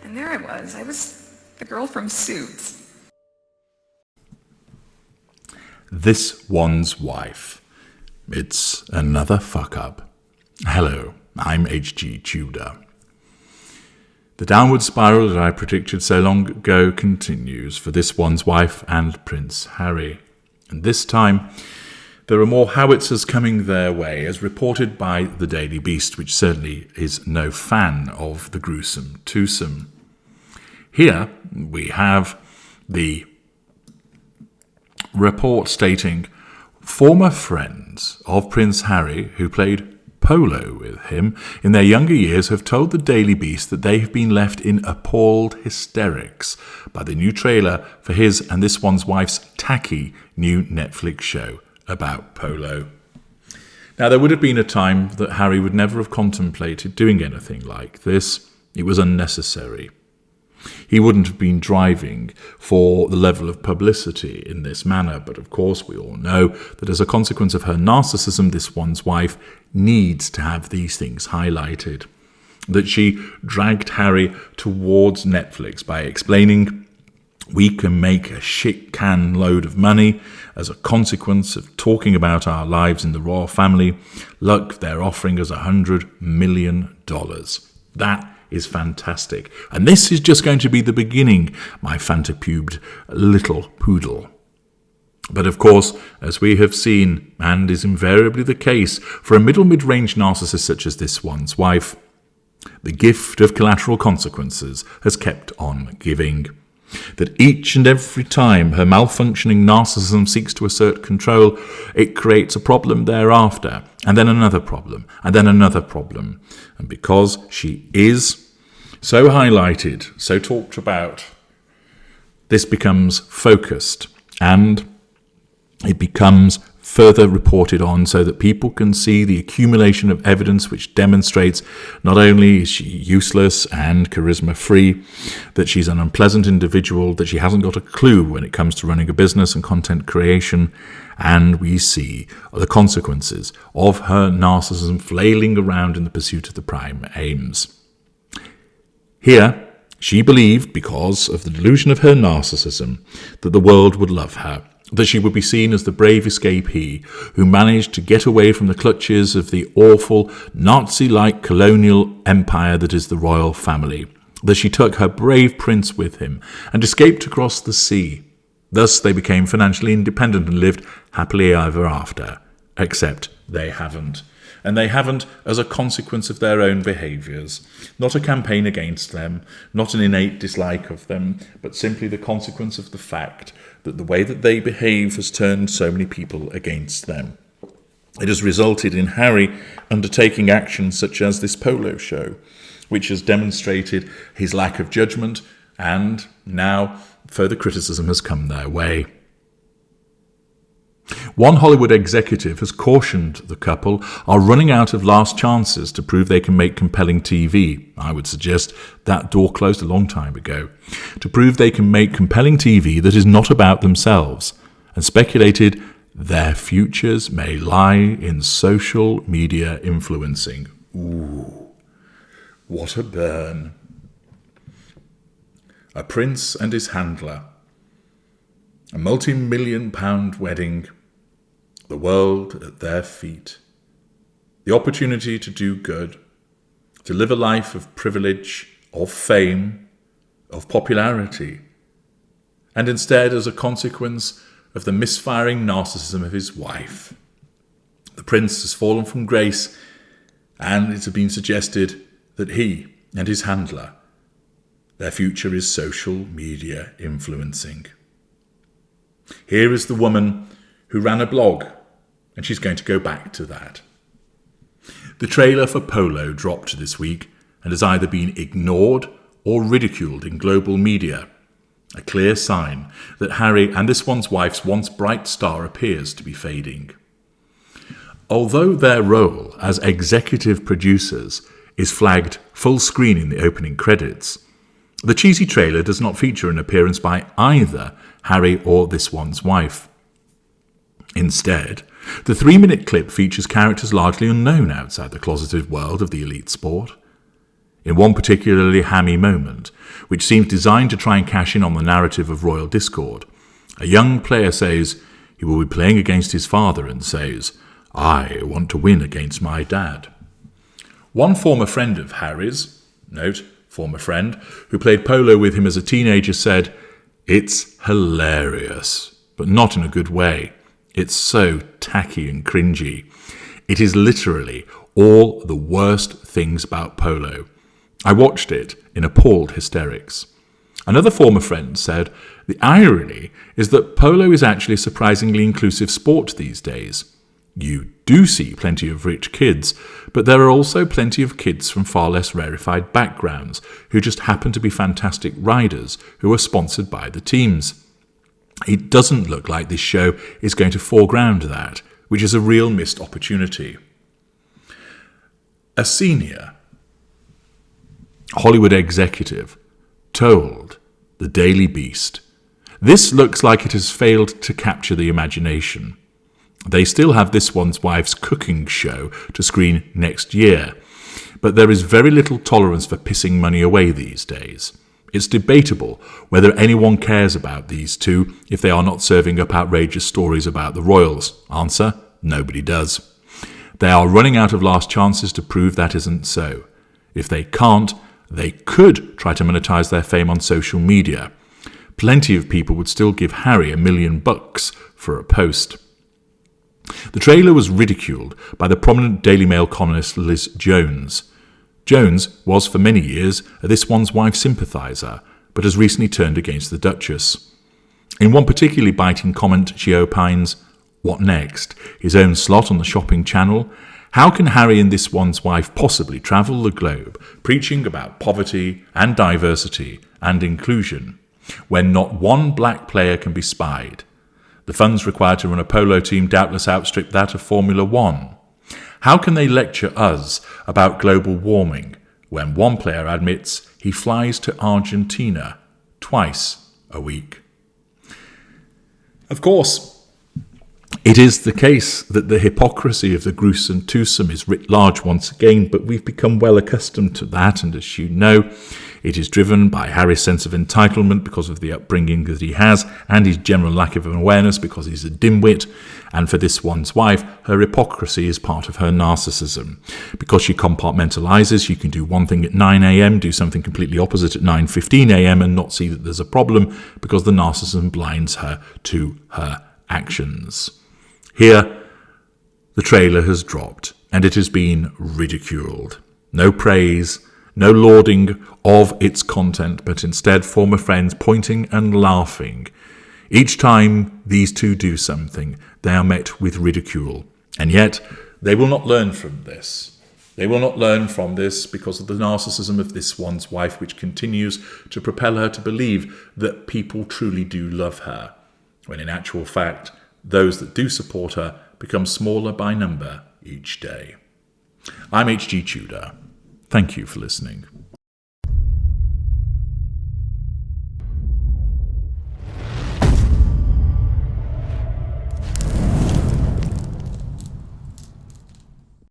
And there I was the girl from Suits. This One's Wife. It's another fuck-up. Hello, I'm H.G. Tudor. The downward spiral that I predicted so long ago continues for This One's Wife and Prince Harry. And this time, there are more howitzers coming their way, as reported by the Daily Beast, which certainly is no fan of the gruesome twosome. Here we have the report stating former friends of Prince Harry who played polo with him in their younger years have told the Daily Beast that they have been left in appalled hysterics by the new trailer for his and This One's Wife's tacky new Netflix show about polo. Now, there would have been a time that Harry would never have contemplated doing anything like this. It was unnecessary. He wouldn't have been driving for the level of publicity in this manner, but of course we all know that as a consequence of her narcissism, This One's Wife needs to have these things highlighted. That she dragged Harry towards Netflix by explaining we can make a shit can load of money as a consequence of talking about our lives in the royal family. Look, they're offering us $100 million. That is fantastic. And this is just going to be the beginning, my fantapubed little poodle. But of course, as we have seen, and is invariably the case for a mid-range narcissist such as This One's Wife, the gift of collateral consequences has kept on giving. That each and every time her malfunctioning narcissism seeks to assert control, it creates a problem thereafter, and then another problem, and then another problem. And because she is so highlighted, so talked about, this becomes focused, and it becomes further reported on so that people can see the accumulation of evidence which demonstrates not only is she useless and charisma-free, that she's an unpleasant individual, that she hasn't got a clue when it comes to running a business and content creation, and we see the consequences of her narcissism flailing around in the pursuit of the prime aims. Here, she believed, because of the delusion of her narcissism, that the world would love her, that she would be seen as the brave escapee who managed to get away from the clutches of the awful Nazi-like colonial empire that is the royal family, that she took her brave prince with him and escaped across the sea. Thus they became financially independent and lived happily ever after, except they haven't. And they haven't as a consequence of their own behaviours, not a campaign against them, not an innate dislike of them, but simply the consequence of the fact that the way that they behave has turned so many people against them. It has resulted in Harry undertaking actions such as this polo show, which has demonstrated his lack of judgment, and now further criticism has come their way. One Hollywood executive has cautioned the couple are running out of last chances to prove they can make compelling TV. I would suggest that door closed a long time ago. To prove they can make compelling TV that is not about themselves, and speculated their futures may lie in social media influencing. Ooh, what a burn. A prince and his handler. A multi-million-pound wedding, the world at their feet, the opportunity to do good, to live a life of privilege, of fame, of popularity, and instead, as a consequence of the misfiring narcissism of his wife, the prince has fallen from grace, and it has been suggested that he and his handler, their future is social media influencing. Here is the woman who ran a blog, and she's going to go back to that. The trailer for Polo dropped this week and has either been ignored or ridiculed in global media, a clear sign that Harry and This One's Wife's once bright star appears to be fading. Although their role as executive producers is flagged full screen in the opening credits, the cheesy trailer does not feature an appearance by either Harry or This One's Wife. Instead, the 3-minute clip features characters largely unknown outside the closeted world of the elite sport. In one particularly hammy moment, which seems designed to try and cash in on the narrative of royal discord. A young player says he will be playing against his father and says, "I want to win against my dad." One former friend of Harry's, note, former friend, who played polo with him as a teenager said, "It's hilarious, but not in a good way. It's so tacky and cringy. It is literally all the worst things about polo. I watched it in appalled hysterics." Another former friend said, "The irony is that polo is actually a surprisingly inclusive sport these days. You do see plenty of rich kids, but there are also plenty of kids from far less rarefied backgrounds who just happen to be fantastic riders who are sponsored by the teams. It doesn't look like this show is going to foreground that, which is a real missed opportunity." A senior Hollywood executive told the Daily Beast, "This looks like it has failed to capture the imagination. They still have This One's Wife's cooking show to screen next year, but there is very little tolerance for pissing money away these days. It's debatable whether anyone cares about these two if they are not serving up outrageous stories about the royals. Answer: nobody does. They are running out of last chances to prove that isn't so. If they can't, they could try to monetize their fame on social media. Plenty of people would still give Harry $1 million for a post." The trailer was ridiculed by the prominent Daily Mail columnist Liz Jones. Jones was for many years a This One's Wife sympathiser, but has recently turned against the Duchess. In one particularly biting comment, she opines, "What next? His own slot on the shopping channel? How can Harry and This One's Wife possibly travel the globe preaching about poverty and diversity and inclusion when not one black player can be spied? The funds required to run a polo team doubtless outstrip that of Formula One. How can they lecture us about global warming when one player admits he flies to Argentina twice a week?" Of course, it is the case that the hypocrisy of the gruesome twosome is writ large once again, but we've become well accustomed to that, and as you know, it is driven by Harry's sense of entitlement because of the upbringing that he has, and his general lack of awareness because he's a dimwit, and for This One's Wife, her hypocrisy is part of her narcissism. Because she compartmentalizes, she can do one thing at 9 a.m, do something completely opposite at 9:15 a.m, and not see that there's a problem because the narcissism blinds her to her actions. Here, the trailer has dropped, and it has been ridiculed. No praise, no lauding of its content, but instead former friends pointing and laughing. Each time these two do something, they are met with ridicule. And yet, they will not learn from this. They will not learn from this because of the narcissism of This One's Wife, which continues to propel her to believe that people truly do love her, when in actual fact, those that do support her become smaller by number each day. I'm H.G. Tudor. Thank you for listening.